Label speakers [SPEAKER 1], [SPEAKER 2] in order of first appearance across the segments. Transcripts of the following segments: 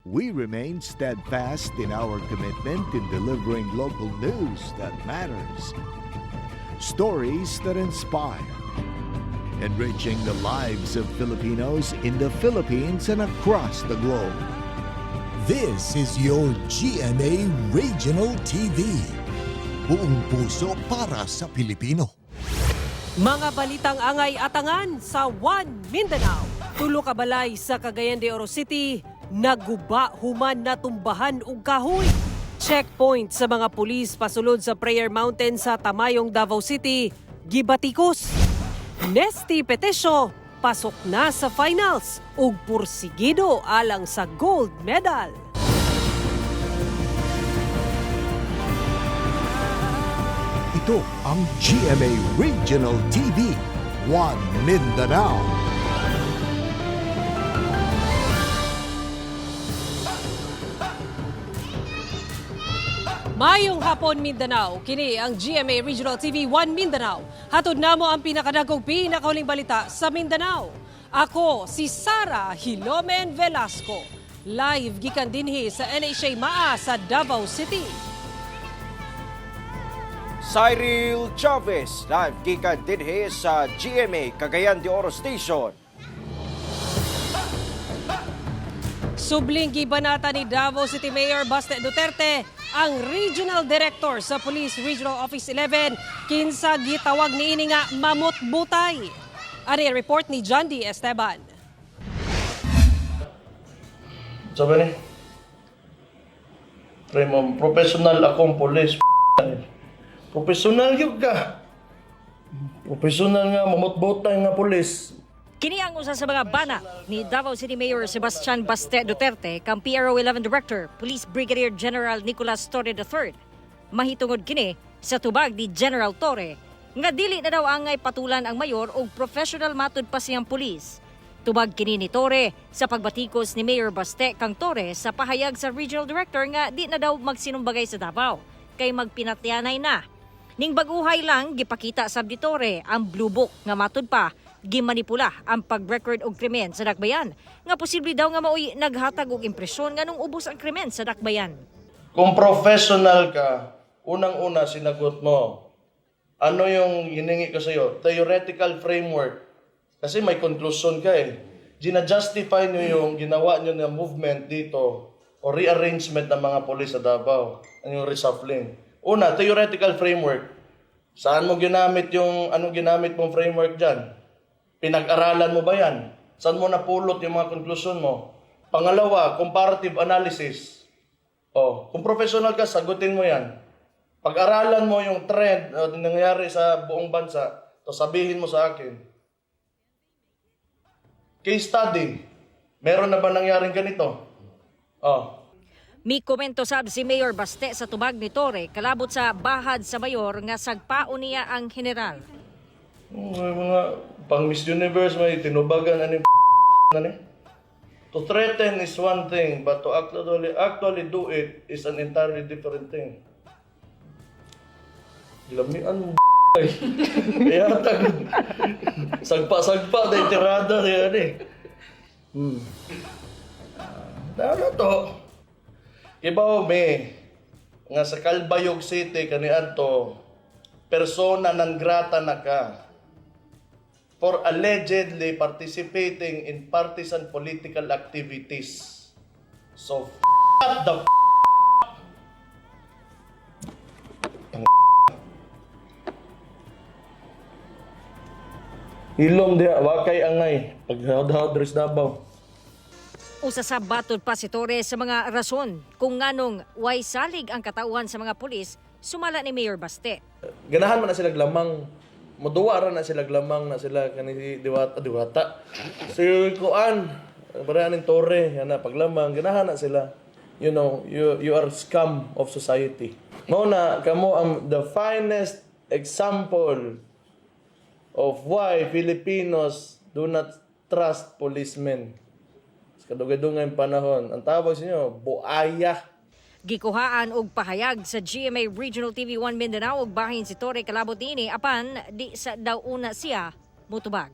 [SPEAKER 1] we remain steadfast in our commitment in delivering local news that matters. Stories that inspire. Enriching the lives of Filipinos in the Philippines and across the globe.
[SPEAKER 2] This is your GMA Regional TV. Buong puso para sa Pilipino.
[SPEAKER 3] Mga balitang angay atangan sa One Mindanao. Tulo ka balay sa Cagayan de Oro City, naguba human natumbahan og kahoy. Checkpoint sa mga pulis pasulod sa Prayer Mountain sa Tamayong, Davao City, gibatikos. Nesty Petisyo, pasok na sa finals ug pursigido alang sa gold medal.
[SPEAKER 1] Ito ang GMA Regional TV, One Mindanao.
[SPEAKER 3] Mayong hapon Mindanao, kini ang GMA Regional TV 1 Mindanao. Hatod namo ang pinakadagkog pinakahuling balita sa Mindanao. Ako si Sara Hilomen Velasco. Live gikan dinhi sa NHA Maa sa Davao City.
[SPEAKER 4] Cyril Chavez, live gikan dinhi sa GMA Cagayan de Oro Station.
[SPEAKER 3] Subling gibanata ni Davao City Mayor Baste Duterte ang Regional Director sa Police Regional Office 11 kinsa gitawag niini nga mamutbutay. Ani report ni John D. Esteban.
[SPEAKER 5] Sabi ni, Primo, professional akong police. Professional yun ka. Professional nga, mamutbutay nga police.
[SPEAKER 6] Kini ang usa sa mga bana ni Davao City Mayor Sebastian Baste Duterte kang PRO 11 Director, Police Brigadier General Nicolas Torre III. Mahitungod kini sa tubag ni General Torre nga dili na daw angay patulan ang mayor og professional matud pa siyang pulis. Tubag kini ni Torre sa pagbatikos ni Mayor Baste kang Torre sa pahayag sa Regional Director nga di na daw magsinumbagay sa Davao kay magpinatyanay na. Ning baguhay lang gipakita sab ni Torre ang blue book nga matud pa gimanipula ang pag-record og krimen sa Dakbayan nga posible daw nga maoy naghatag og impresyon nga nung ubos ang krimen sa Dakbayan.
[SPEAKER 5] Kung professional ka, unang-una sinagot mo, ano yung hiningi ko sa'yo? Theoretical framework. Kasi may conclusion ka eh. Gina-justify nyo yung ginawa nyo na movement dito o rearrangement ng mga polis sa Davao. Yung reshuffling. Una, theoretical framework. Saan mo ginamit yung, anong ginamit mong framework dyan? Pinag-aralan mo ba yan? Saan mo napulot yung mga konklusyon mo? Pangalawa, comparative analysis. Kung professional ka, sagutin mo yan. Pag-aralan mo yung trend na nangyayari sa buong bansa, to sabihin mo sa akin. Case study. Meron na ba nangyaring ganito?
[SPEAKER 6] Mi komento sab si Mayor Baste sa tubag ni Torre kalabot sa bahad sa mayor nga sagpaon niya ang general.
[SPEAKER 5] May mga pang Miss Universe may tinubagan ani nani. To threaten is one thing, but to actually do it is an entirely different thing. Lamian kaya tag sagpa dahil tirada yan eh. Ano to? Ibaw me nga sa Calbayog City kaniadto persona non grata na ka for allegedly participating in partisan political activities. So, the Ilong dia, wakay angay. Paghawad-hawad res Davao.
[SPEAKER 6] Usa sa batod pa si Torre sa mga rason kung nganong way salig ang katauhan sa mga pulis sumala ni Mayor Baste.
[SPEAKER 5] Ganahan man na sila lamang, maduwa ra na sila lamang na sila kanhi diwata. So kuan, baranin Torre, yana paglamang ganahan na sila. You know, you are scum of society. Mao na kamo ang the finest example of why Filipinos do not trust policemen. Kadugay-dugay panahon. Ang tawag sa inyo, buaya.
[SPEAKER 6] Gikuhaan og pahayag sa GMA Regional TV 1 Mindanao og bahin si Torre kalabot niini apan di sa daw una siya mutubag.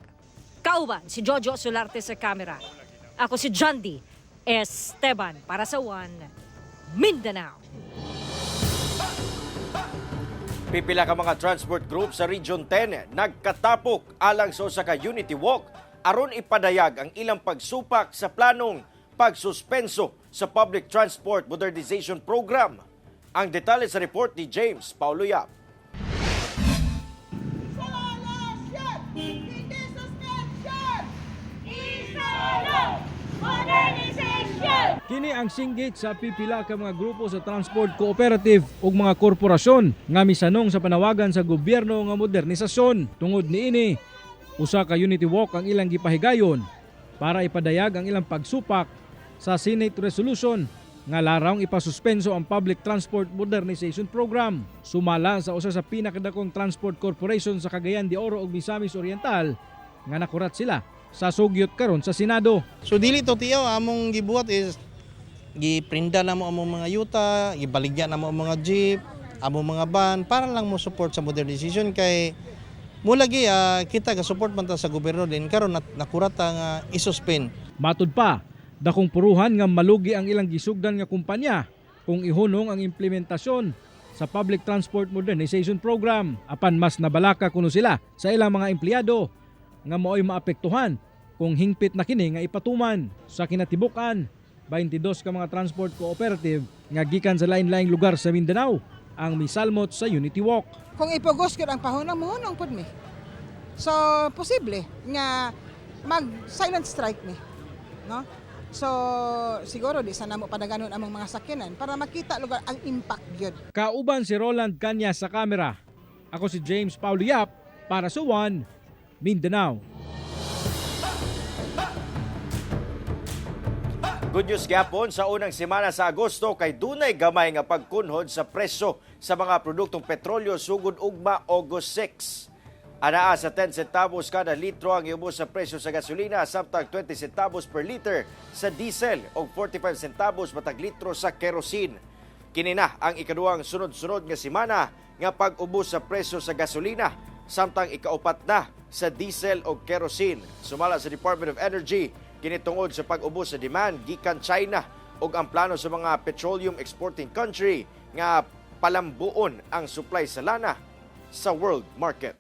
[SPEAKER 6] Kauban si Jojo Solarte sa kamera. Ako si John D. Esteban para sa One Mindanao.
[SPEAKER 4] Pipila ka mga transport group sa Region 10 nagkatapok alang sa usa ka Unity Walk aron ipadayag ang ilang pagsupak sa planong pagsuspenso sa Public Transport Modernization Program. Ang detalye sa report ni James Paulo Yap.
[SPEAKER 7] Kini ang singgit sa pipila ka mga grupo sa transport cooperative ug mga korporasyon nga misanong sa panawagan sa gobyerno nga modernisasyon. Tungod niini, usa ka Unity Walk ang ilang gipahigayon para ipadayag ang ilang pagsupak sa Senate Resolution nga larang ipasuspenso ang Public Transport Modernization Program. Sumala sa usa sa pinakadakong transport corporation sa Cagayan de Oro ug Misamis Oriental nga nakurat sila sa sugyot karon sa Senado.
[SPEAKER 8] So dili to tiyo among gibuhat is giprinda na mo among mga yuta, gibaligya na mo ang mga jeep, among mga van para lang mo support sa modernization kay mulagi kita ga support man ta sa gobyerno din karon nakurat nga isuspend.
[SPEAKER 7] Matud pa, dakong puruhan nga malugi ang ilang gisugdan nga kumpanya kung ihunong ang implementasyon sa Public Transport Modernization Program. Apan mas nabalaka kuno sila sa ilang mga empleyado nga mao'y maapektuhan kung hingpit na kini nga ipatuman. Sa kinatibukan, 22 ka mga transport cooperative nga gikan sa lain-laing lugar sa Mindanao ang misalmot sa Unity Walk.
[SPEAKER 9] Kung ipugos ko ang pahunang mohunong pod mi. So posible nga mag silent strike mi, no? So siguro di sana mo padaganon among mga sakyanan para makita lugar ang impact gyud.
[SPEAKER 7] Kauban si Roland Kanya sa kamera. Ako si James Paulo Yap para sa One Mindanao.
[SPEAKER 4] Good news gyapon sa unang semana sa Agosto kay dunay gamay nga pagkunhod sa presyo sa mga produktong petrolyo sugod ugma August 6. Anaa sa 10 centavos kada litro ang iubos sa presyo sa gasolina samtang 20 centavos per liter sa diesel o 45 centavos matag litro sa kerosene. Kini na ang ikaduhang sunod-sunod nga semana nga pag-ubos sa presyo sa gasolina samtang ikaupat na sa diesel o kerosene. Sumala sa Department of Energy, kinitungod sa pag-ubos sa demand gikan China ug ang plano sa mga petroleum exporting country nga palambuon ang supply sa lana sa world market.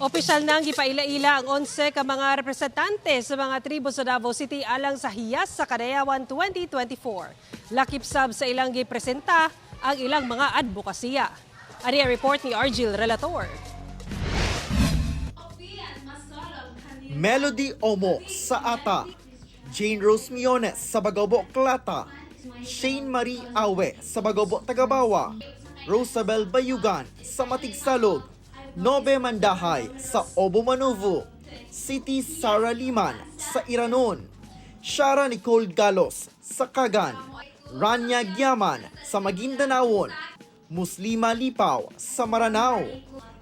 [SPEAKER 3] Opisyal na ang gipaila-ila ang 11 ka mga representante sa mga tribo sa Davao City alang sa Hiyas sa Kadayawan 2024. Lakip sab sa ilang gipresenta ang ilang mga advokasya. Ari ang report ni Argil Relator.
[SPEAKER 10] Melody Omo sa Ata, Jane Rose Miones sa Bagobo Klata, Shane Marie Awe sa Bagobo Tagabawa, Rosabel Bayugan sa Matigsalog, Nobe Mandahay sa Obo Manuvo, City Sara Liman sa Iranon, Shara Nicole Galos sa Kagan, Rania Gyaman sa Maguindanao, Muslima Lipaw sa Maranao,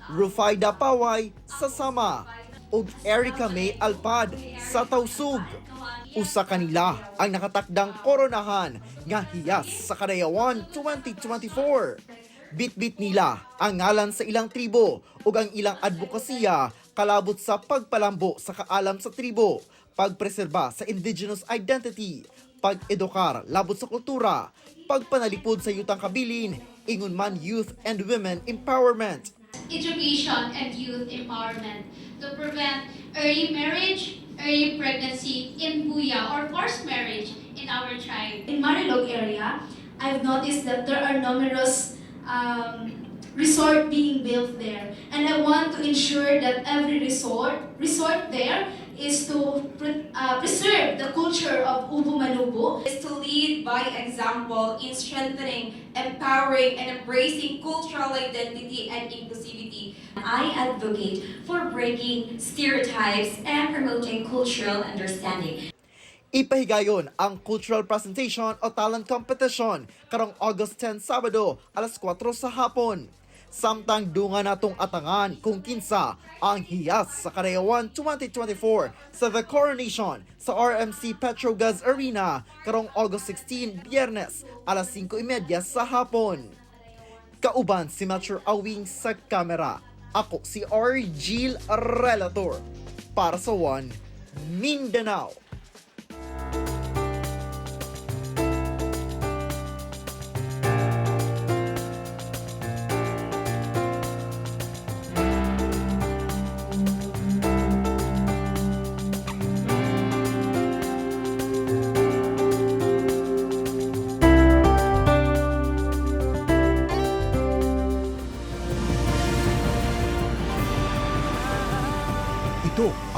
[SPEAKER 10] Rufaida Paway sa Sama, ug Erica May Alpad sa Tausug. Usa kanila ang nakatakdang koronahan nga Hiyas sa Kadayawan 2024. Bit-bit nila ang ngalan sa ilang tribo ug ang ilang advokasya kalabot sa pagpalambo sa kaalam sa tribo, pagpreserba sa indigenous identity, pag-edukar labot sa kultura, pagpanalipod sa yutang kabilin, ingon man youth and women empowerment.
[SPEAKER 11] Education and youth empowerment to prevent early marriage, early pregnancy in Buya or forced marriage in our tribe.
[SPEAKER 12] In Marilog area, I've noticed that there are numerous resort being built there, and I want to ensure that every resort there is to preserve the culture of Ubu Manubu.
[SPEAKER 13] Is to lead by example in strengthening, empowering, and embracing cultural identity and inclusivity.
[SPEAKER 12] I advocate for breaking stereotypes and promoting cultural understanding.
[SPEAKER 10] Ipahigayon ang cultural presentation o talent competition karong August 10 Sabado alas 4 sa hapon. Samtang dunga natong atangan kung kinsa ang Hiyas sa Kadayawan 2024 sa The Coronation sa RMC Petrogas Arena karong August 16 Biyernes alas 5:30 sa hapon. Kauban si Metro Awing sa kamera. Ako si Argil Relator para sa One Mindanao.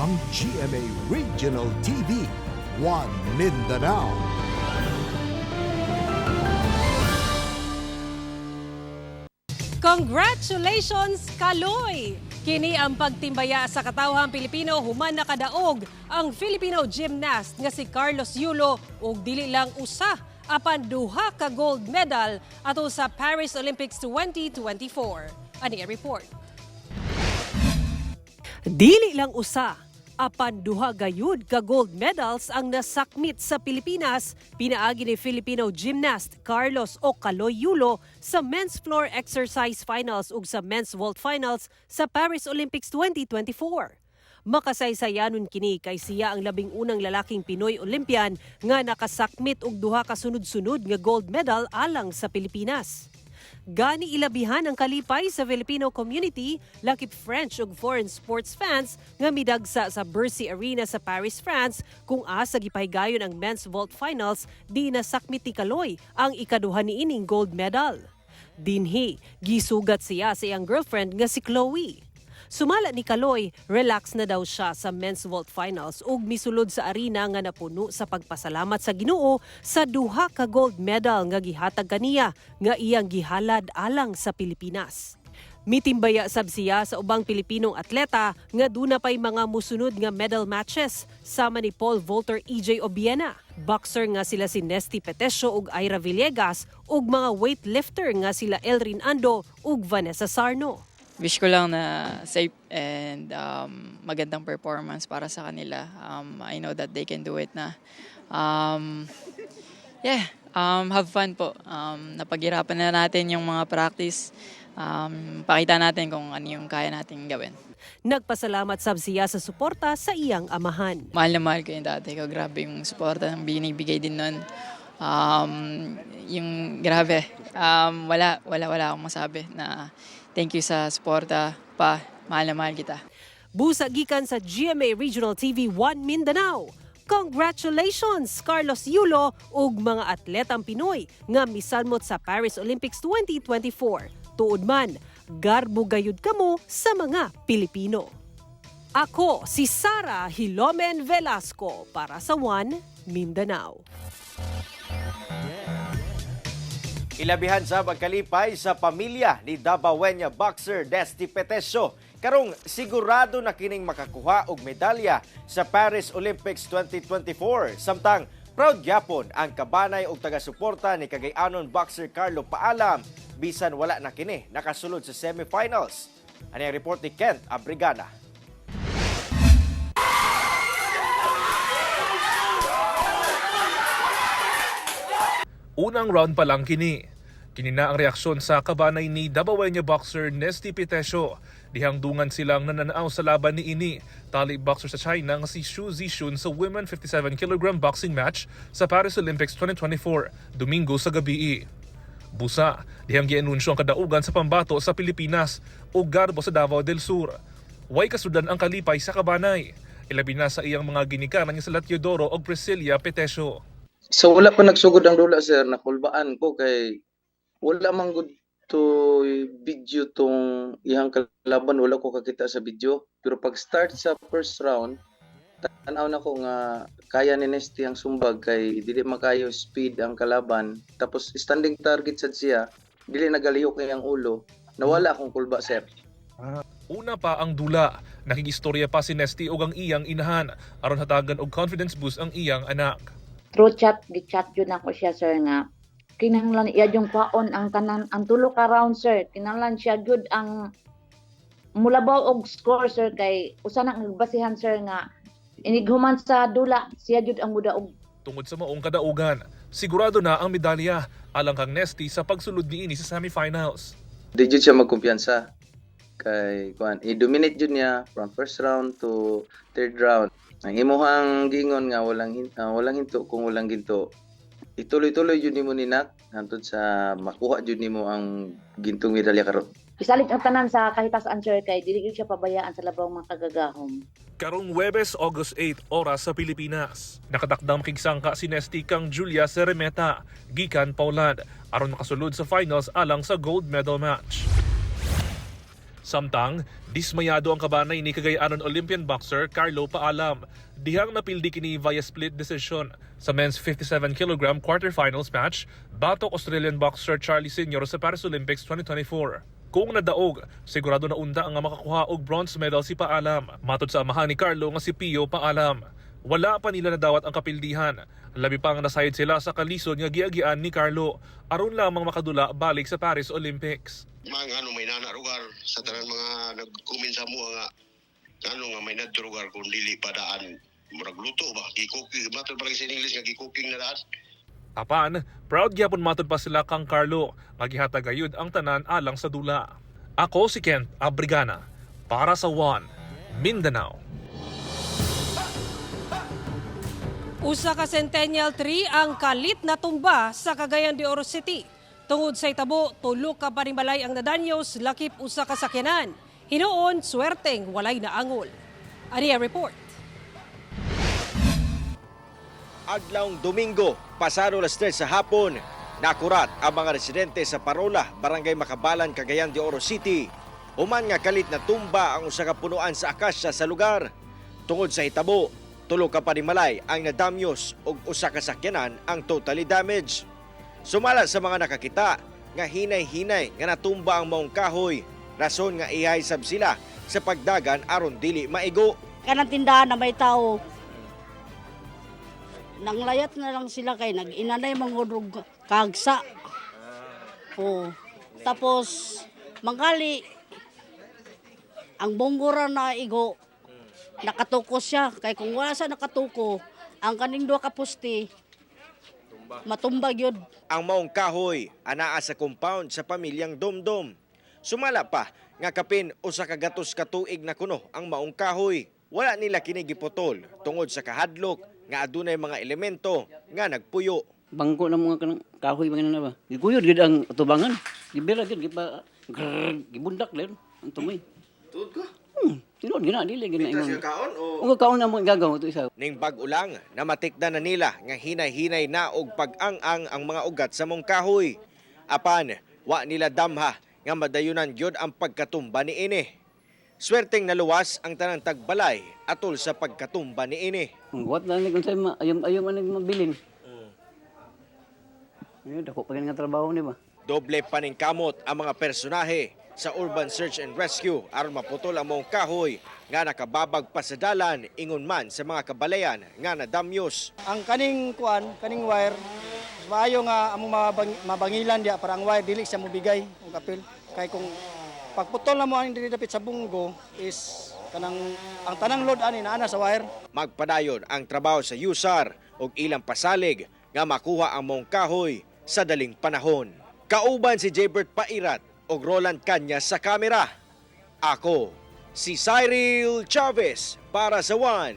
[SPEAKER 2] ang GMA Regional TV, One Mindanao.
[SPEAKER 3] Congratulations, Kaloy! Kini ang pagtimbaya sa katawhang Pilipino human nakadaog ang Filipino gymnast nga si Carlos Yulo ug dili lang usa apan duha ka gold medal ato sa Paris Olympics 2024. Ani ang report. Dili lang usa apan duha gayud ka gold medals ang nasakmit sa Pilipinas pinaagi ni Filipino gymnast Carlos o Kaloy Yulo sa men's floor exercise finals ug sa men's vault finals sa Paris Olympics 2024. Makasaysayanon kini kay siya ang labing unang lalaking Pinoy Olympian nga nakasakmit og duha ka sunod-sunod nga gold medal alang sa Pilipinas. Gani ilabihan ang kalipay sa Filipino community, lakip French ug foreign sports fans nga midagsa sa Bercy Arena sa Paris, France kung asa gipahigayon ang men's vault finals di nasakmit ni Kaloy ang ikaduha niining gold medal. Dinhi, gisugat siya sa iyang girlfriend nga si Chloe. Sumala ni Kaloy, relax na daw siya sa men's vault finals ug misulod sa arena nga napuno sa pagpasalamat sa Ginoo sa duha ka gold medal nga gihatag kaniya nga iyang gihalad alang sa Pilipinas. Mitimbaya sab siya sa ubang Pilipinong atleta nga duna pay mga musunod nga medal matches sama ni Paul Volter, EJ Obiena, boxer nga sila si Nesty Petesio ug Ira Villegas ug mga weightlifter nga sila Elrin Ando ug Vanessa Sarno.
[SPEAKER 14] Wish ko lang na safe and magandang performance para sa kanila. I know that they can do it na. Have fun po. Napaghirapan na natin yung mga practice. Pakita natin kung ano yung kaya natin gawin.
[SPEAKER 3] Nagpasalamat sab siya sa suporta sa iyang amahan.
[SPEAKER 14] Mahal na mahal ko yung dati ko. Grabe yung suporta ng binibigay din nun. Yung grabe. Wala akong masabi na thank you sa suporta pa. Mahal na mahal kita.
[SPEAKER 3] Busa gikan sa GMA Regional TV 1 Mindanao. Congratulations, Carlos Yulo ug mga atletang Pinoy nga misalmot sa Paris Olympics 2024. Tuod man, garbo gayud kamo sa mga Pilipino. Ako si Sara Hilomen Velasco para sa 1 Mindanao.
[SPEAKER 4] Ilabihan sa pagkalipay sa pamilya ni Davaoeña boxer Nesty Petesio. Karong sigurado na kining makakuha og medalya sa Paris Olympics 2024. Samtang proud gyapon ang kabanay og taga-suporta ni Cagayanon boxer Carlo Paalam bisan wala na kini nakasulod sa semifinals. Ani ang report ni Kent Abrigana.
[SPEAKER 15] Unang round pa lang kini. Kini na ang reaksyon sa kabanay ni Davaoeña boxer Nesty Petesio. Dihangdungan silang nananaaw sa laban ni ini, tali boxer sa China nga si Xu Zixun sa women 57 kg boxing match sa Paris Olympics 2024, Domingo sa gabi. Busa, dihang gianunsyo ang kadaugan sa pambato sa Pilipinas o garbo sa Davao del Sur. Way kasudan ang kalipay sa kabanay. Ilabi na sa iyang mga ginikanan nga sila Teodoro o Priscilla Petesio.
[SPEAKER 16] So wala pa nagsugod ang dula sir, nakulbaan ko kay wala man good to video tong iyang kalaban, wala ko kakita sa video. Pero pag start sa first round, tanaw na ko nga kaya ni Nesty ang sumbag kay dili makayo speed ang kalaban. Tapos standing target sad siya, dili nagalihok ang ulo. Nawala akong kulba sir.
[SPEAKER 15] Una pa ang dula, nakigistorya pa si Nesty og ang iyang inahan aron hatagan og confidence boost ang iyang anak.
[SPEAKER 17] Through chat, gi-chat yun ako siya sir nga kinahanglan iya yung kwaon ang tanan ang tulo ka round sir, kinahanglan siya good ang mulabaw og score sir kay usa na nagbasihan sir nga inighuman sa dula siya jud ang mudaog.
[SPEAKER 15] Tungod sa maong kadaugan, sigurado na ang medalya alang kang Nesty sa pagsulod niini sa semifinals.
[SPEAKER 16] Di jud siya magkumpiyansa kay kuan i-dominate jud niya from first round to third round. Ang imuhang gingon nga walang hinto kung walang ginto. Ituloy-tuloy jud nimo ninak hantod sa makuha jud nimo ang gintong medalya karon.
[SPEAKER 17] Isalig ang tanan sa kahitasan sir kay dili gyud siya pabayaan sa labaw mga kagagahom.
[SPEAKER 15] Karong Huwebes, August 8, oras sa Pilipinas. Nakatakdang makigsangka si Nesty kang Julia Ceremeta, gikan Poland, aron makasulod sa finals alang sa gold medal match. Samtang, dismayado ang kabanay ni Cagayanon Olympian boxer Carlo Paalam. Dihang napildi kini via split decision sa men's 57 kg quarterfinals match batok Australian boxer Charlie Senior sa Paris Olympics 2024. Kung nadaog, sigurado na unda ang makakuha og bronze medal si Paalam. Matod sa amahan ni Carlo nga si Pio Paalam. Wala pa nila nadawat ang kapildihan. Labi pang nasayod sila sa kalisod nga giagian ni Carlo aron lamang makadula balik sa Paris Olympics.
[SPEAKER 18] Mga may nanarugar sa tanan mga nagkumin sa mo nga nga may nadrugar kung dili padaan murag luto ba gikuking matod palagi sa English nga gikuking na daan.
[SPEAKER 15] Apan, proud gyapon matod pa sila kang Carlo nga gihatag gayud ang tanan alang sa dula. Ako si Kent Abrigana para sa One Mindanao.
[SPEAKER 3] Usa ka Centennial tree ang kalit na tumba sa Cagayan de Oro City. Tungod sa itabo, tulo ka panimalay ang nadanyos lakip usa ka sakyanan. Hinuon, swerteng walay na angol. Ania report.
[SPEAKER 4] Adlawng Domingo, pasado las 3 sa hapon, nakurat ang mga residente sa Parola, Barangay Makabalan, Cagayan de Oro City. Human nga kalit na tumba ang usa ka punuan sa akasya sa lugar. Tungod sa hitabo, tulo ka panimalay ang nadamyos ug usa ka sakyanan ang totally damaged. Sumala sa mga nakakita nga hinay-hinay nga natumba ang maong kahoy, rason nga ihaysab sila sa pagdagan aron dili maigo.
[SPEAKER 19] Kanang tindahan na may tao, nanglayat na lang sila kay nag-inanay mangudrog kagsa. Oh. Tapos manggali ang bonggora na igo nakatuko siya kay kung wala sa nakatuko ang kaning duha ka poste matumbag yun.
[SPEAKER 4] Ang maong kahoy anaa sa compound sa pamilyang Domdom. Sumala pa nga kapin usa ka gatos ka tuig na kuno ang maong kahoy. Wala nila kini giputol tungod sa kahadlok nga adunay mga elemento nga nagpuyo.
[SPEAKER 20] Bangko na mga kanang kahoy mga na ba. Gikuyod gid ang tubangan. Gibira gid gipa gibundak len ang tumoy.
[SPEAKER 4] Tuod ka?
[SPEAKER 20] Tinod gina dili gina
[SPEAKER 4] ingon. Ito kaon o
[SPEAKER 20] kaon na mo gagaw to isa.
[SPEAKER 4] Ning bag-ulang namatikdan na nila nga hinay-hinay na og pag-ang-ang ang mga ugat sa mong kahoy. Apan wa nila damha nga madayunan gyud ang pagkatumba ni ini. Swerteng naluwas ang tanang tagbalay atol sa pagkatumba ni ini.
[SPEAKER 20] What na ni kun say ayom man mabilin. Ayun dako pa nga trabaho ni ba.
[SPEAKER 4] Doble paningkamot ang mga personahe sa Urban Search and Rescue aron maputol ang maong kahoy nga nakababag pa sa dalan ingon man sa mga kabalayan nga nadamyos.
[SPEAKER 21] Ang kaning wire maayo nga among mabangilan dia para ang wire dili siya mobigay og kapil kay kung pagputol na mo ang dili dapit sa bunggo is kanang ang tanang load ani naa sa wire.
[SPEAKER 4] Magpadayon ang trabaho sa USAR ug ilang pasalig nga makuha ang maong kahoy sa daling panahon. Kauban si Jaybert Pairat og Roland Cañas sa kamera. Ako, si Cyril Chavez para sa One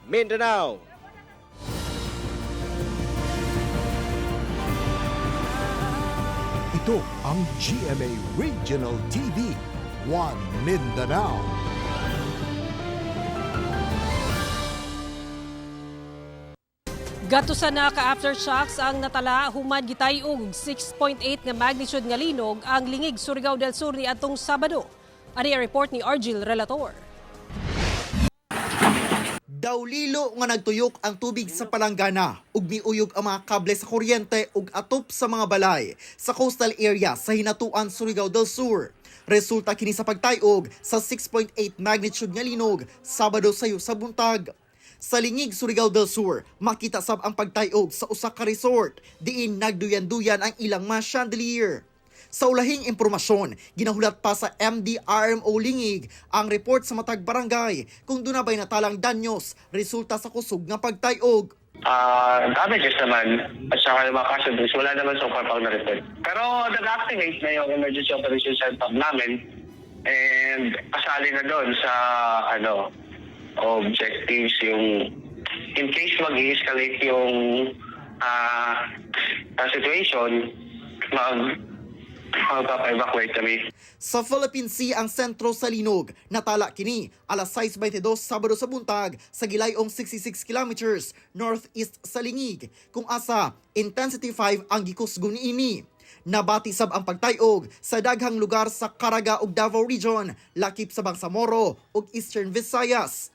[SPEAKER 4] Mindanao.
[SPEAKER 2] Ito ang GMA Regional TV, One Mindanao.
[SPEAKER 3] Gatusan na ka-aftershocks ang natala human gitayog 6.8 nga magnitude nga linog ang lingig Surigao del Sur ni atong Sabado. Ani ang report ni Argil Relator.
[SPEAKER 10] Dawlilo nga nagtuyok ang tubig sa palanggana ug miuyog ang mga kable sa kuryente ug atop sa mga balay sa coastal area sa hinatuan Surigao del Sur. Resulta kini sa pagtayog sa 6.8 magnitude nga linog Sabado sayo sa buntag. Sa lingig Surigao del Sur, makita sab ang pagtayog sa usa ka resort diin nagduyan-duyan ang ilang mga chandelier. Sa ulahing impormasyon, ginahulat pa sa MDRMO Lingig ang report sa matag barangay kung doon na ba'y natalang danyos resulta sa kusog nga pagtayog.
[SPEAKER 22] Damages naman at saka yung mga casualties, wala naman so far pang na-report. Pero nag-activate na yung emergency operation center namin and kasali na doon sa objectives yung in case mag-escalate yung situation, magpapa-evacuate kami.
[SPEAKER 10] Sa Philippine Sea ang sentro sa linog, natala kini alas 6:22 Sabado sa buntag sa gilayong 66 kilometers northeast sa Lingig, kung asa intensity 5 ang gikusgo niini. Nabati sab ang pagtayog sa daghang lugar sa Caraga ug Davao Region, lakip sa Bangsamoro ug Eastern Visayas.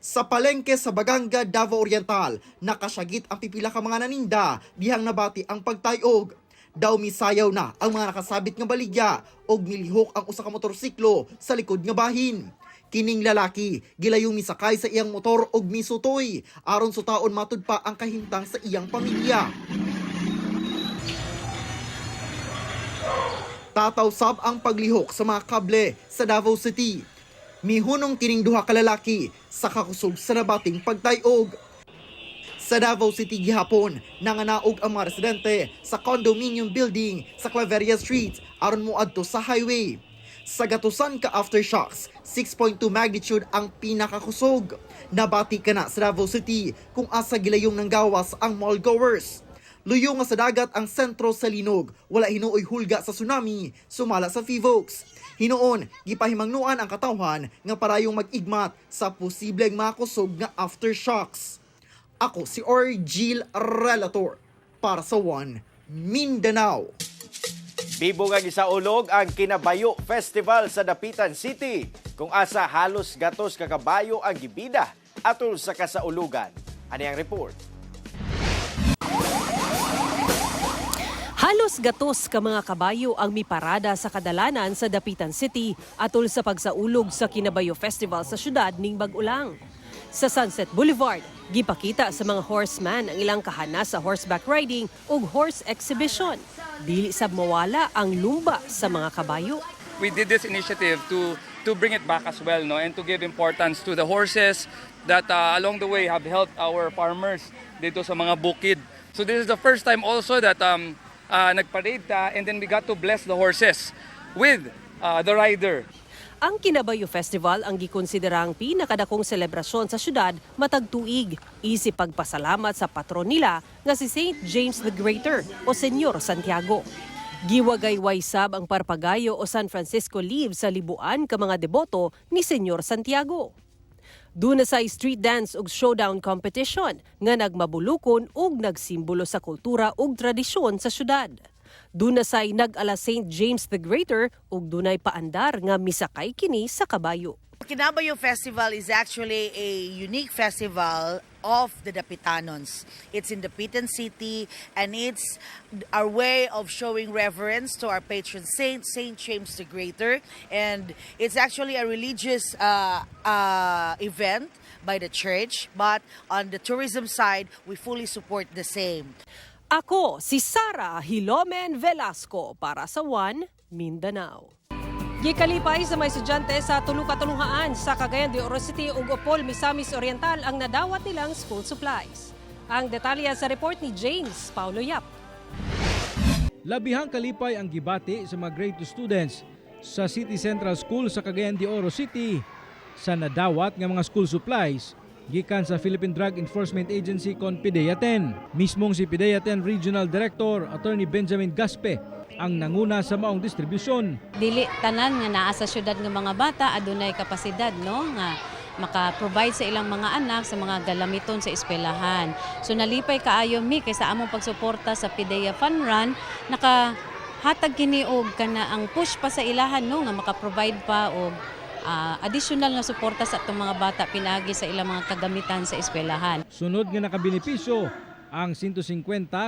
[SPEAKER 10] Sa palengke sa Baganga, Davao Oriental, nakasyagit ang pipila ka mga naninda dihang nabati ang pagtayog. Daw misayaw na ang mga nakasabit nga baligya og milihok ang usa ka motorsiklo sa likod nga bahin. Kining lalaki gilayong misakay sa iyang motor og misutoy aron sutaon matud pa ang kahimtang sa iyang pamilya. Tataw sab ang paglihok sa mga kable sa Davao City. Mihunong kining duha ka lalaki sa kakusog sa nabating pagtayog. Sa Davao City gihapon, nanganaog ang mga residente sa condominium building sa Claveria Street aron moadto sa highway. Sa gatusan ka aftershocks, 6.2 magnitude ang pinakakusog. Nabati ka na sa Davao City kung asa gilayong nanggawas ang mall goers. Luyo nga sa dagat ang sentro sa linog, wala hinuoy hulga sa tsunami, sumala sa Fivox. Hinoon, gipahimangnuan ang katawhan nga parayong mag-igmat sa posibleng makusog nga aftershocks. Ako si Orgil Relator para sa One Mindanao.
[SPEAKER 4] Bibog ang isaulog ang Kinabayo Festival sa Dapitan City kung asa halos gatos kakabayo ang gibida atol sa kasaulugan. Ani ang report?
[SPEAKER 3] Halos gatos ka mga kabayo ang miparada sa kadalanan sa Dapitan City atol sa pagsaulog sa Kinabayo Festival sa syudad ning Bag-ulang. Sa Sunset Boulevard, gipakita sa mga horseman ang ilang kahana sa horseback riding ug horse exhibition. Dili sab mawala ang lumba sa mga kabayo.
[SPEAKER 1] We did this initiative to bring it back as well, no, and to give importance to the horses that along the way have helped our farmers dito sa mga bukid. So this is the first time also that nagparade ta, and then we got to bless the horses with the rider.
[SPEAKER 3] Ang Kinabayo Festival ang gikonsiderang pinakadakong selebrasyon sa syudad matag tuig, isip pagpasalamat sa patron nila nga si St. James the Greater o Senyor Santiago. Giwagayway sab ang Parpagayo o San Francisco Leave sa libuan ka mga deboto ni Senyor Santiago. Duna sa street dance ug showdown competition nga nagmabulukon ug nagsimbolo sa kultura ug tradisyon sa syudad. Duna say nag-ala St. James the Greater ug dunay paandar nga misakay kini sa kabayo.
[SPEAKER 5] Kinabayo Festival is actually a unique festival of the Dapitanons. It's in Dapitan City, and it's our way of showing reverence to our patron saint, St. James the Greater. And it's actually a religious event by the church, but on the tourism side, we fully support the same.
[SPEAKER 3] Ako si Sara Hilomen Velasco para sa One Mindanao. Gikalipay sa may estudyante sa Tulukatulungaan sa Cagayan de Oro City ug Opol, Misamis Oriental ang nadawat nilang school supplies. Ang detalye sa report ni James Paulo Yap.
[SPEAKER 7] Labihang kalipay ang gibati sa mga grade 2 students sa City Central School sa Cagayan de Oro City sa nadawat nga mga school supplies gikan sa Philippine Drug Enforcement Agency kon PDEA-10. Mismong si PDEA-10 Regional Director Attorney Benjamin Gaspe ang nanguna sa maong distribusyon.
[SPEAKER 23] Dili tanan nga naa sa syudad nga mga bata adunay kapasidad no nga maka-provide sa ilang mga anak sa mga galamiton sa eskwelahan. So nalipay kaayo mi kay sa among pagsuporta sa PDEA Fun Run nakahatag kini og kana ang push pa sa ilahan no nga maka-provide pa og additional na suporta sa itong mga bata pinagi sa ilang mga kagamitan sa eskwelahan.
[SPEAKER 7] Sunod nga nakabenepisyo ang 150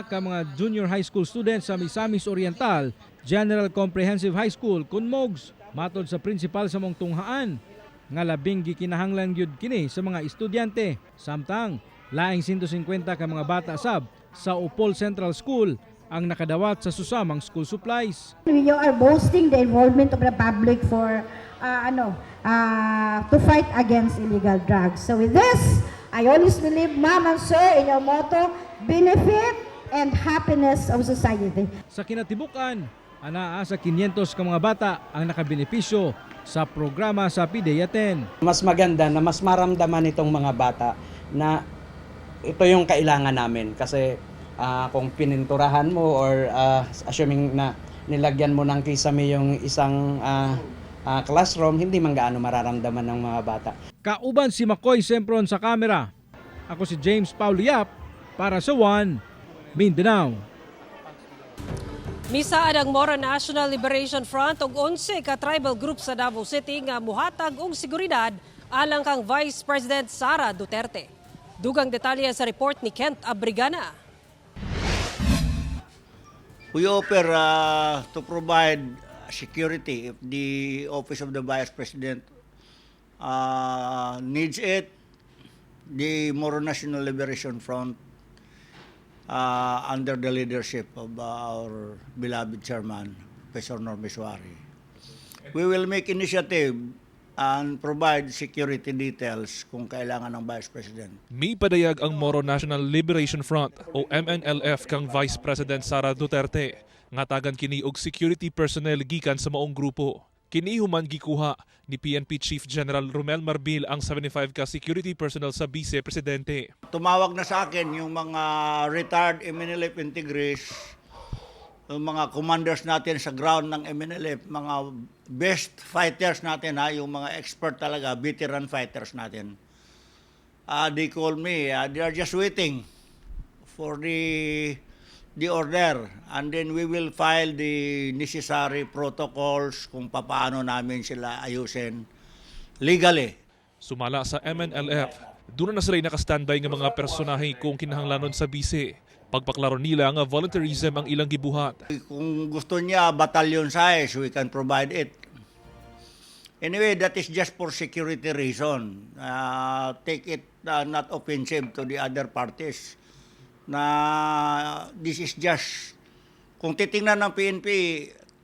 [SPEAKER 7] ka mga junior high school students sa Misamis Oriental General Comprehensive High School kunmogs matod sa principal sa mong tunghaan nga labing gikinahanglan gyud kini sa mga estudyante. Samtang laing 150 ka mga bata sab sa Opol Central School ang nakadawat sa susamang school supplies.
[SPEAKER 24] We are boasting the involvement of the public for to fight against illegal drugs. So with this, I always believe, Ma'am and Sir, in your motto, benefit and happiness of society.
[SPEAKER 7] Sa kinatibukan, anaa sa 500 ka mga bata ang nakabenepisyo sa programa sa PDEA-10.
[SPEAKER 25] Mas maganda na mas maramdaman itong mga bata na ito yung kailangan namin kasi kung pininturahan mo or assuming na nilagyan mo ng kisame yung isang classroom, hindi man gaano mararamdaman ng mga bata.
[SPEAKER 7] Kauban si Makoy Sempron sa kamera. Ako si James Paulo Yap Para sa One Mindanao.
[SPEAKER 3] Misaad ang Moro National Liberation Front ug 11 ka tribal group sa Davao City nga muhatag og seguridad alang kang Vice President Sara Duterte. Dugang detalye sa report ni Kent Abrigana.
[SPEAKER 6] We offer to provide security if the Office of the Vice President needs it. The Moro National Liberation Front under the leadership of our beloved chairman, Professor Norme Suari. We will make initiative and provide security details kung kailangan ng Vice President.
[SPEAKER 15] May padayag ang Moro National Liberation Front o MNLF kang Vice President Sara Duterte nga tagan kini og security personnel gikan sa maong grupo. Kini human gikuha ni PNP Chief General Romel Marbil ang 75 ka security personnel sa Vice Presidente.
[SPEAKER 6] Tumawag na sa akin yung mga retired MNLF integris, yung mga commanders natin sa ground ng MNLF, mga best fighters natin, yung mga expert talaga, veteran fighters natin. They call me, they are just waiting for the order, and then we will file the necessary protocols kung paano namin sila ayusin legally.
[SPEAKER 15] Sumala sa MNLF, doon na sila nakastandby ng mga personahe kung kinahanglanon sa bise. Pagpaklaro nila nga volunteerism ang ilang gibuhat.
[SPEAKER 6] Kung gusto niya battalion size, we can provide it. Anyway, that is just for security reason. Take it not offensive to the other parties. Na this is just, kung titingnan ng PNP,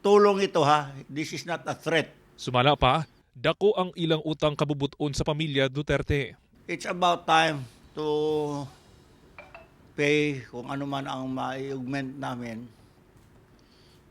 [SPEAKER 6] tulong ito ha, this is not a threat.
[SPEAKER 15] Sumala pa, dako ang ilang utang kabubuton sa pamilya Duterte.
[SPEAKER 6] It's about time to pay kung ano man ang ma-augment namin.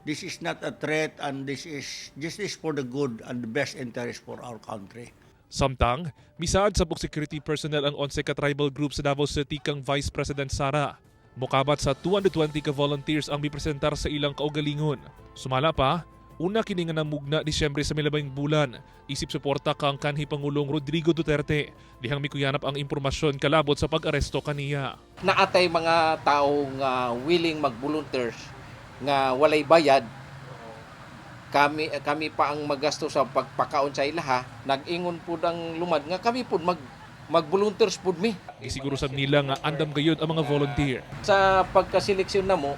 [SPEAKER 6] This is not a threat, and this is for the good and the best interest for our country.
[SPEAKER 15] Samtang, misaad sa security personnel ang 11 ka tribal group sa Davao City kang Vice President Sara. Mukabat sa 220 ka volunteers ang mipresentar sa ilang kaugalingon. Sumala pa, una kini nga namugna Disyembre sa milabayng bulan, isip suporta kang kanhi Pangulong Rodrigo Duterte, dihang mikuyanap ang impormasyon kalabot sa pag-aresto kaniya.
[SPEAKER 8] Naatay mga taong willing mag-volunteers nga walay bayad. Kami pa ang magasto sa pagpakaon sa ilaha, nag-ingon po ang lumad nga kami po mag-volunteers po mi.
[SPEAKER 15] Isiguro sab nila nga andam gayud ang mga volunteer.
[SPEAKER 8] Sa pagkaseleksyon na mo,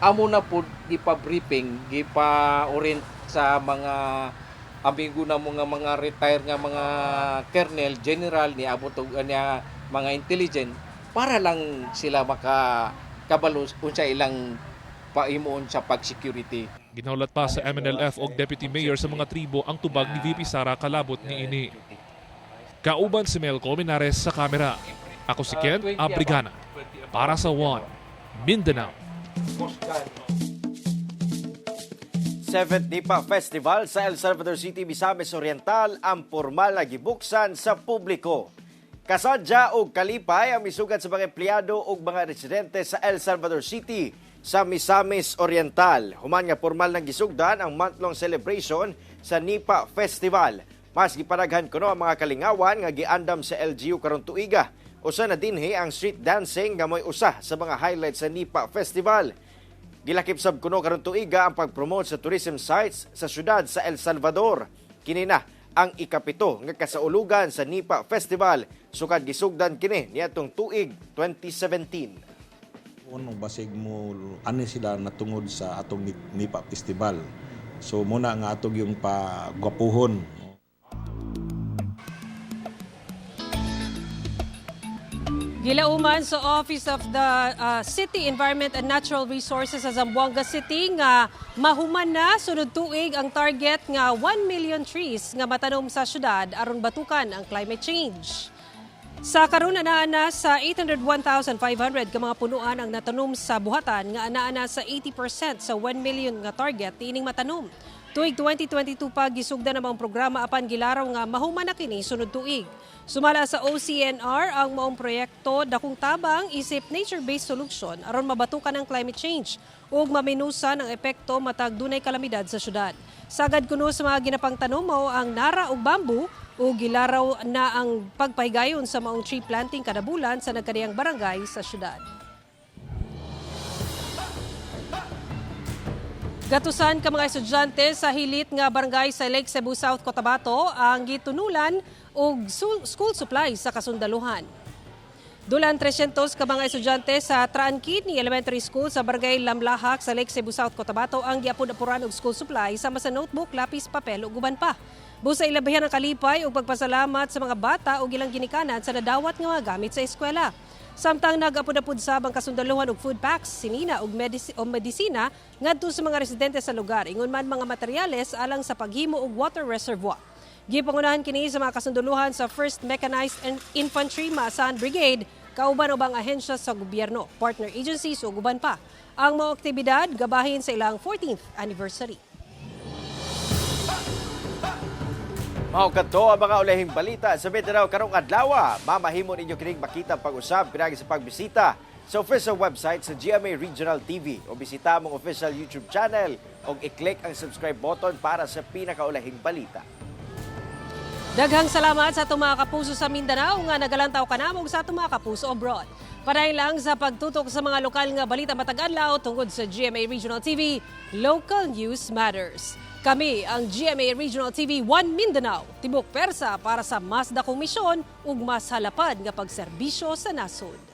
[SPEAKER 8] amo na po gipa-briefing, gipa-orient sa mga amigo na mo nga mga retire nga mga colonel, general ni abot niya mga intelligent para lang sila makakabalo unsa ilang paimuon sa pag-security.
[SPEAKER 15] Ginaulat pa sa MNLF og Deputy Mayor sa mga tribo ang tubag ni VP Sara kalabot ni ini. Kauban si Mel Colmenares sa kamera. Ako si Kent Abrigana para sa One Mindanao.
[SPEAKER 4] 7th NIPA Festival sa El Salvador City, Misamis Oriental ang pormal na gibuksan sa publiko. Kasadya og kalipay ang misugad sa mga empleyado ug mga residente sa El Salvador City sa Misamis Oriental. Human nga formal nang gisugdan ang month-long celebration sa NIPA Festival. Mas gipanaghan kuno ang mga kalingawan nga giandam sa LGU karon tuiga. Usa na dinhi ang street dancing nga moy usa sa mga highlights sa NIPA Festival. Gilakip sab kuno karon tuiga ang pag-promote sa tourism sites sa syudad sa El Salvador. Kini na ang ikapito nga kasaulugan sa NIPA Festival sukad gisugdan kini niadtong tuig 2017.
[SPEAKER 9] Unong basig mo ani sila natungod sa atong NIPA Festival. So muna nga atong yung pagwapuhon.
[SPEAKER 3] Gilauman sa Office of the City Environment and Natural Resources sa Zamboanga City nga mahuman na sunod tuig ang target nga 1 million trees nga matanom sa syudad aron batukan ang climate change. Sa karon ana sa 801,500 ka mga punuan ang natanom sa buhatan nga ana sa 80% sa 1 million nga target tiining matanom. Tuig 2022 pa gisugdan namang programa apan gilaraw nga mahuman na kini sunod tuig. Sumala sa OCNR ang maong proyekto dakong tabang isip nature-based solution aron mabatukan ang climate change ug maminusan ang epekto matag dunay kalamidad sa syudad. Sagad kuno sa mga ginapang tanom mao ang nara ug bamboo ug gilaraw na ang pagpahigayon sa maong tree planting kada bulan sa nagkadiyang barangay sa syudad. Gatusan ka mga estudyante sa hilit nga barangay sa Lake Cebu South, Cotabato ang gitunulan og school supplies sa kasundaluhan. Dulan 300 ka mga estudyante sa Traankid ni Elementary School sa barangay Lamlahak sa Lake Cebu South, Cotabato ang giapod-apuran og school supplies sama sa notebook, lapis, papel ug uban pa. Busa ilabahan ang kalipay ug pagpasalamat sa mga bata ug ilang ginikanan sa nadawat nga mga gamit sa eskwela. Samtang nag-apod-apod sabang kasundaluhan og food packs, sinina ug medisina ngadto sa mga residente sa lugar. Ingon man mga materyales alang sa paghimo og water reservoir. Gipangunahan kini sa mga kasunduluhan sa 1st Mechanized Infantry Maasahan Brigade, kauban ubang ahensya sa gobyerno, partner agencies ug uban pa. Ang mga aktibidad gabahin sa ilang 14th anniversary.
[SPEAKER 4] Mao kadto ang mga ulahing balita sa Mindanao karong adlaw. Mamahimo ninyo kining makita pag-usab pinagi sa pagbisita sa official website sa GMA Regional TV o bisita among official YouTube channel o i-click ang subscribe button para sa pinakaulahing balita.
[SPEAKER 3] Daghang salamat sa atong mga kapuso sa Mindanao nga nagalantaw kanamong sa atong mga kapuso abroad. Padayon lang sa pagtutok sa mga lokal nga balita matag adlaw tungod sa GMA Regional TV, Local News Matters. Kami ang GMA Regional TV 1 Mindanao, tibok persa para sa mas dakong misyon ug mas halapad nga pagserbisyo sa nasod.